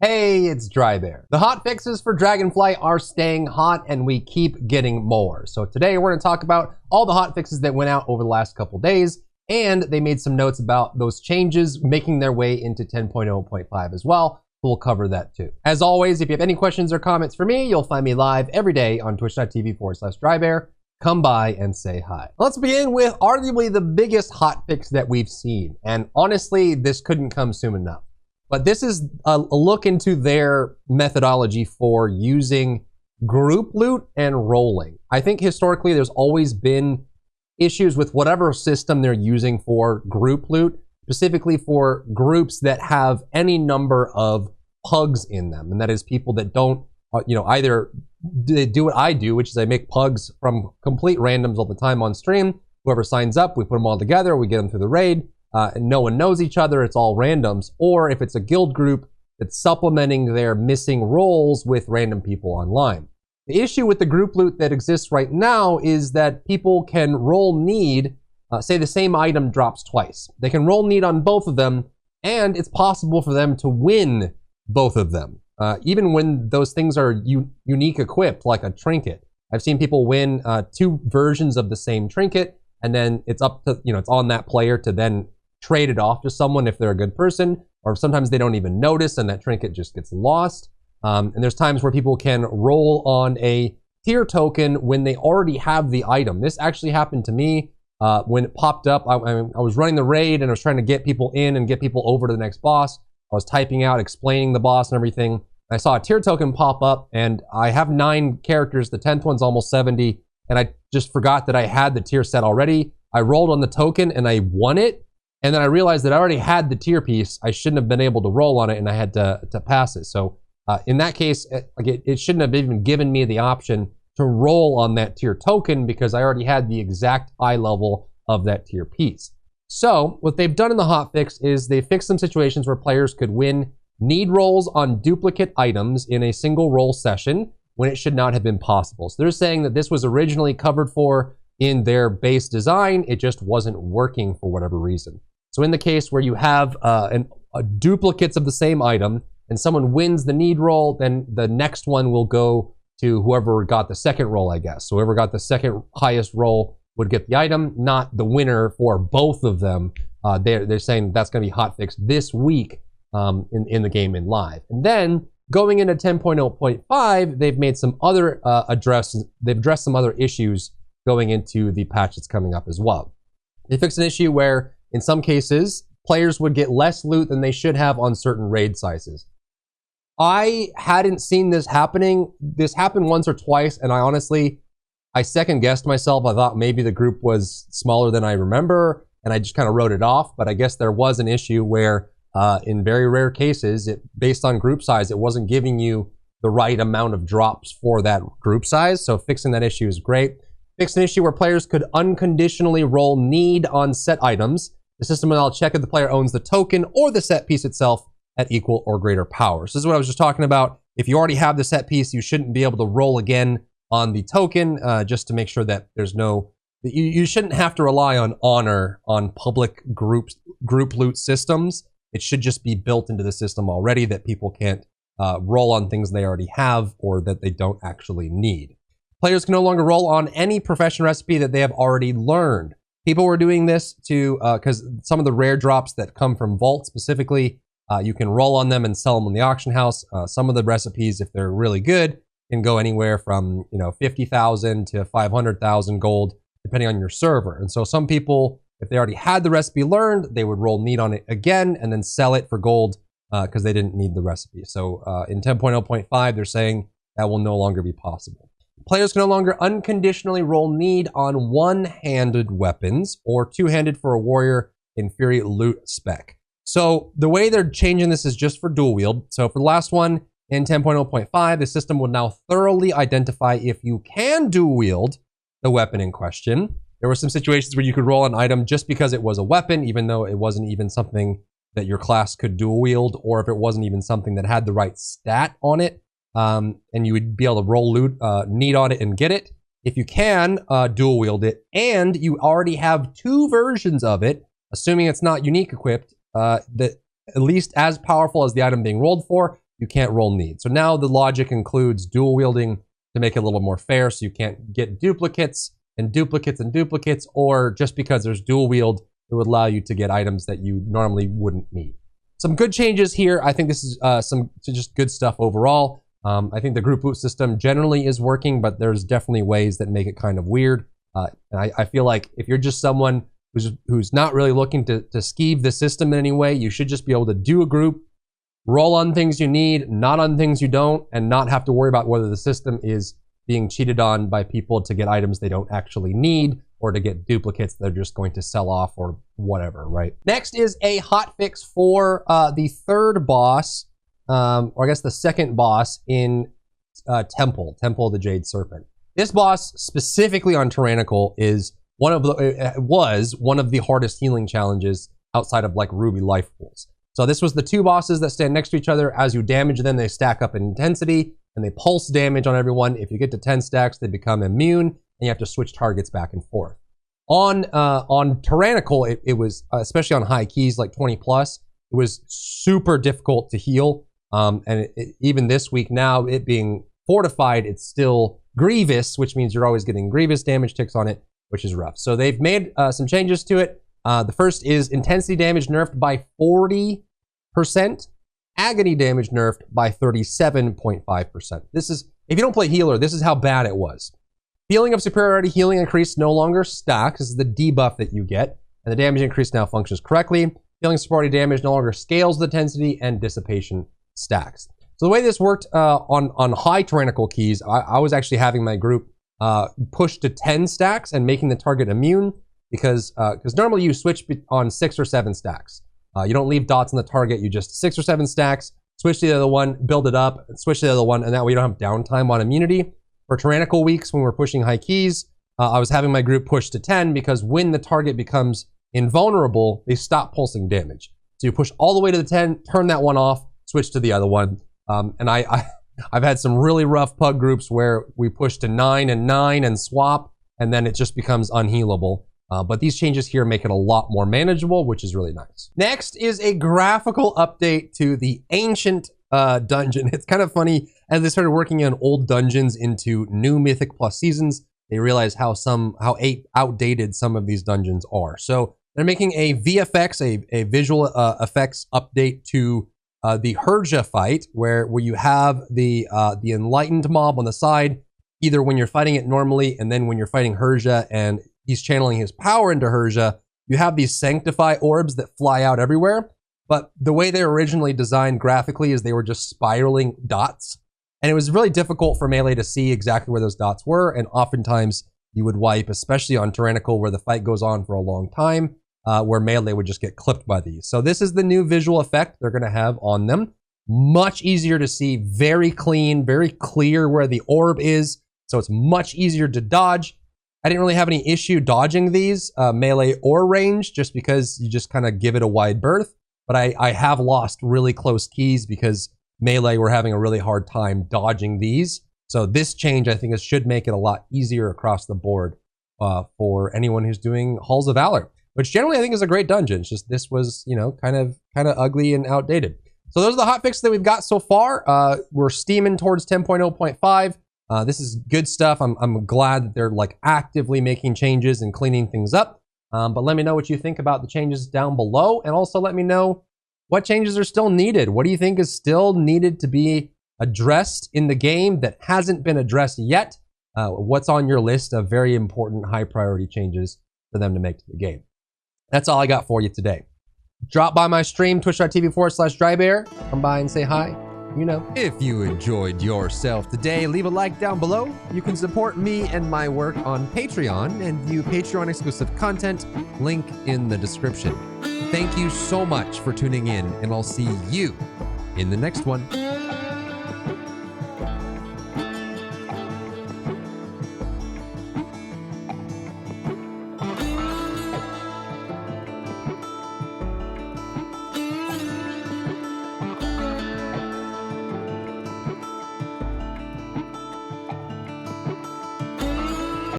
Hey, it's Drybear. The hotfixes for Dragonflight are staying hot and we keep getting more. So today we're going to talk about all the hotfixes that went out over the last couple days, and they made some notes about those changes making their way into 10.0.5 as well. We'll cover that too. As always, if you have any questions or comments for me, you'll find me live every day on twitch.tv/Drybear. Come by and say hi. Let's begin with arguably the biggest hotfix that we've seen. And honestly, this couldn't come soon enough. But this is a look into their methodology for using group loot and rolling. I think historically there's always been issues with whatever system they're using for group loot, specifically for groups that have any number of pugs in them. And that is people that don't, either they do what I do, which is I make pugs from complete randoms all the time on stream. Whoever signs up, we put them all together, we get them through the raid. And no one knows each other, it's all randoms. Or if it's a guild group that's supplementing their missing roles with random people online. The issue with the group loot that exists right now is that people can roll need, say the same item drops twice. They can roll need on both of them, and it's possible for them to win both of them. Even when those things are unique equipped, like a trinket. I've seen people win two versions of the same trinket, and then it's up to, it's on that player to then trade it off to someone if they're a good person, or sometimes they don't even notice and that trinket just gets lost. And there's times where people can roll on a tier token when they already have the item. This actually happened to me when it popped up. I was running the raid and I was trying to get people in and get people over to the next boss. I was typing out, explaining the boss and everything. I saw a tier token pop up and I have 9 characters. The 10th one's almost 70. And I just forgot that I had the tier set already. I rolled on the token and I won it. And then I realized that I already had the tier piece. I shouldn't have been able to roll on it and I had to pass it. So in that case, it shouldn't have even given me the option to roll on that tier token because I already had the exact eye level of that tier piece. So what they've done in the hotfix is they fixed some situations where players could win need rolls on duplicate items in a single roll session when it should not have been possible. So they're saying that this was originally covered for in their base design. It just wasn't working for whatever reason. So in the case where you have duplicates of the same item and someone wins the need roll, then the next one will go to whoever got the second roll, I guess. So whoever got the second highest roll would get the item, not the winner for both of them. They're saying that's going to be hotfixed this week in the game in live. And then going into 10.0.5, they've made some other they've addressed some other issues going into the patch that's coming up as well. They fixed an issue where in some cases, players would get less loot than they should have on certain raid sizes. I hadn't seen this happening. This happened once or twice, and I second guessed myself. I thought maybe the group was smaller than I remember, and I just kind of wrote it off. But I guess there was an issue where, in very rare cases, based on group size, it wasn't giving you the right amount of drops for that group size. So fixing that issue is great. Fixed an issue where players could unconditionally roll need on set items. The system will now check if the player owns the token or the set piece itself at equal or greater power. So this is what I was just talking about. If you already have the set piece, you shouldn't be able to roll again on the token, just to make sure that there's no... You shouldn't have to rely on honor on public group loot systems. It should just be built into the system already that people can't roll on things they already have or that they don't actually need. Players can no longer roll on any profession recipe that they have already learned. People were doing this to, because some of the rare drops that come from Vault specifically, you can roll on them and sell them on the auction house. Some of the recipes, if they're really good, can go anywhere from 50,000 to 500,000 gold, depending on your server. And so some people, if they already had the recipe learned, they would roll need on it again and then sell it for gold because they didn't need the recipe. So in 10.0.5, they're saying that will no longer be possible. Players can no longer unconditionally roll need on one-handed weapons or two-handed for a warrior in Fury loot spec. So the way they're changing this is just for dual wield. So for the last one in 10.0.5, the system will now thoroughly identify if you can dual wield the weapon in question. There were some situations where you could roll an item just because it was a weapon, even though it wasn't even something that your class could dual wield, or if it wasn't even something that had the right stat on it. And you would be able to roll loot need on it and get it. If you can dual wield it and you already have 2 versions of it, assuming it's not unique equipped, that at least as powerful as the item being rolled for, you can't roll need. So now the logic includes dual wielding to make it a little more fair, so you can't get duplicates and duplicates and duplicates, or just because there's dual wield, it would allow you to get items that you normally wouldn't need. Some good changes here. I think this is some just good stuff overall. I think the group boot system generally is working, but there's definitely ways that make it kind of weird. And I feel like if you're just someone who's not really looking to skeeve the system in any way, you should just be able to do a group, roll on things you need, not on things you don't, and not have to worry about whether the system is being cheated on by people to get items they don't actually need, or to get duplicates they're just going to sell off or whatever, right? Next is a hotfix for the third boss, or I guess the second boss in Temple of the Jade Serpent. This boss, specifically on Tyrannical, is was one of the hardest healing challenges outside of like Ruby life pools. So this was the two bosses that stand next to each other. As you damage them, they stack up in intensity, and they pulse damage on everyone. If you get to 10 stacks, they become immune, and you have to switch targets back and forth. On Tyrannical, it was, especially on high keys, like 20 plus, it was super difficult to heal. And even this week now, it being fortified, it's still grievous, which means you're always getting grievous damage ticks on it, which is rough. So they've made some changes to it. The first is intensity damage nerfed by 40%, agony damage nerfed by 37.5%. This is, if you don't play healer, this is how bad it was. Feeling of superiority healing increase no longer stacks. This is the debuff that you get, and the damage increase now functions correctly. Feeling superiority damage no longer scales the intensity, and dissipation stacks. So the way this worked on high Tyrannical keys, I was actually having my group push to 10 stacks and making the target immune, because normally you switch on 6 or 7 stacks. You don't leave dots on the target, you just 6 or 7 stacks, switch to the other one, build it up, switch to the other one, and that way you don't have downtime on immunity. For Tyrannical weeks, when we're pushing high keys, I was having my group push to 10, because when the target becomes invulnerable, they stop pulsing damage. So you push all the way to the 10, turn that one off, switch to the other one. And I've had some really rough pug groups where we push to 9 and 9 and swap, and then it just becomes unhealable. But these changes here make it a lot more manageable, which is really nice. Next is a graphical update to the Ancient dungeon. It's kind of funny, as they started working on old dungeons into new Mythic Plus seasons, they realized how outdated some of these dungeons are. So they're making a VFX, a visual effects update to the Herja fight, where you have the enlightened mob on the side, either when you're fighting it normally, and then when you're fighting Herja and he's channeling his power into Herja, you have these sanctify orbs that fly out everywhere. But the way they were originally designed graphically is they were just spiraling dots. And it was really difficult for Melee to see exactly where those dots were. And oftentimes you would wipe, especially on Tyrannical, where the fight goes on for a long time, where Melee would just get clipped by these. So this is the new visual effect they're going to have on them. Much easier to see, very clean, very clear where the orb is. So it's much easier to dodge. I didn't really have any issue dodging these, Melee or range, just because you just kind of give it a wide berth. But I have lost really close keys because Melee were having a really hard time dodging these. So this change, I think, should make it a lot easier across the board for anyone who's doing Halls of Valor, which generally I think is a great dungeon. It's just this was, you know, kind of ugly and outdated. So those are the hotfixes that we've got so far. We're steaming towards 10.0.5. This is good stuff. I'm glad that they're like actively making changes and cleaning things up. But let me know what you think about the changes down below, and also let me know what changes are still needed. What do you think is still needed to be addressed in the game that hasn't been addressed yet? What's on your list of very important high priority changes for them to make to the game? That's all I got for you today. Drop by my stream, twitch.tv/Drybear. Come by and say hi. You know. If you enjoyed yourself today, leave a like down below. You can support me and my work on Patreon and view Patreon exclusive content, link in the description. Thank you so much for tuning in, and I'll see you in the next one.